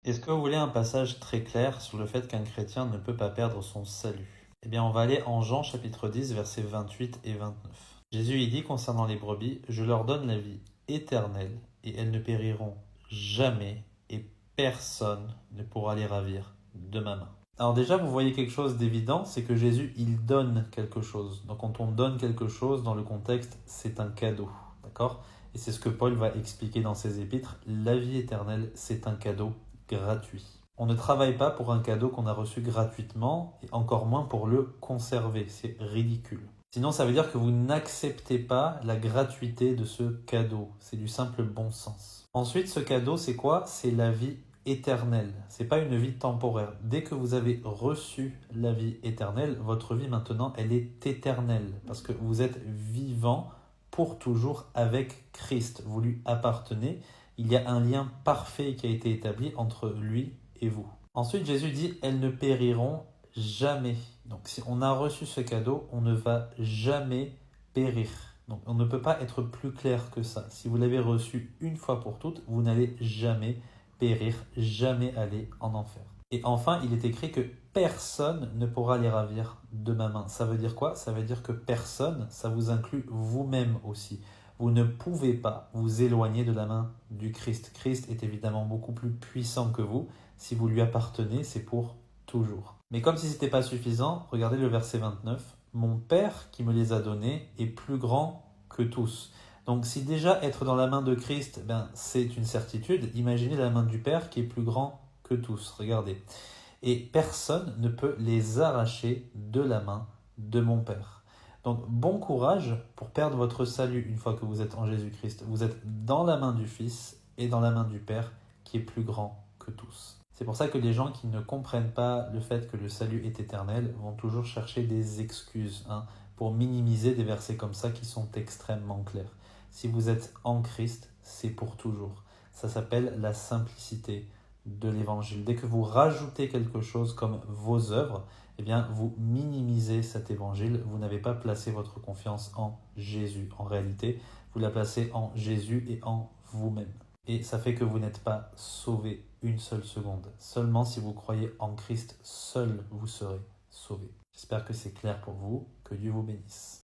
Est-ce que vous voulez un passage très clair sur le fait qu'un chrétien ne peut pas perdre son salut? Eh bien, on va aller en Jean chapitre 10, versets 28 et 29. Jésus y dit concernant les brebis, je leur donne la vie éternelle et elles ne périront jamais et personne ne pourra les ravir de ma main. Alors déjà, vous voyez quelque chose d'évident, c'est que Jésus, il donne quelque chose. Donc quand on donne quelque chose, dans le contexte, c'est un cadeau. D'accord? Et c'est ce que Paul va expliquer dans ses épîtres. La vie éternelle, c'est un cadeau gratuit. On ne travaille pas pour un cadeau qu'on a reçu gratuitement et encore moins pour le conserver. C'est ridicule. Sinon, ça veut dire que vous n'acceptez pas la gratuité de ce cadeau. C'est du simple bon sens. Ensuite, ce cadeau, c'est quoi? C'est la vie éternelle. C'est pas une vie temporaire. Dès que vous avez reçu la vie éternelle, votre vie maintenant, elle est éternelle parce que vous êtes vivant pour toujours avec Christ. Vous lui appartenez. Il y a un lien parfait qui a été établi entre lui et vous. Ensuite, Jésus dit, elles ne périront jamais. Donc si on a reçu ce cadeau, on ne va jamais périr. Donc on ne peut pas être plus clair que ça. Si vous l'avez reçu une fois pour toutes, vous n'allez jamais périr, jamais aller en enfer. Et enfin, il est écrit que personne ne pourra les ravir de ma main. Ça veut dire quoi? Ça veut dire que personne, ça vous inclut vous-même aussi. Vous ne pouvez pas vous éloigner de la main du Christ. Christ est évidemment beaucoup plus puissant que vous. Si vous lui appartenez, c'est pour toujours. Mais comme si ce n'était pas suffisant, regardez le verset 29. Mon Père qui me les a donnés est plus grand que tous. Donc si déjà être dans la main de Christ, c'est une certitude, imaginez la main du Père qui est plus grand que tous. Regardez. Et personne ne peut les arracher de la main de mon Père. Donc bon courage pour perdre votre salut une fois que vous êtes en Jésus-Christ. Vous êtes dans la main du Fils et dans la main du Père qui est plus grand que tous. C'est pour ça que les gens qui ne comprennent pas le fait que le salut est éternel vont toujours chercher des excuses pour minimiser des versets comme ça qui sont extrêmement clairs. Si vous êtes en Christ, c'est pour toujours. Ça s'appelle la simplicité de l'évangile. Dès que vous rajoutez quelque chose comme vos œuvres, eh bien, vous minimisez cet évangile. Vous n'avez pas placé votre confiance en Jésus. En réalité, vous la placez en Jésus et en vous-même. Et ça fait que vous n'êtes pas sauvé une seule seconde. Seulement si vous croyez en Christ, seul vous serez sauvé. J'espère que c'est clair pour vous. Que Dieu vous bénisse.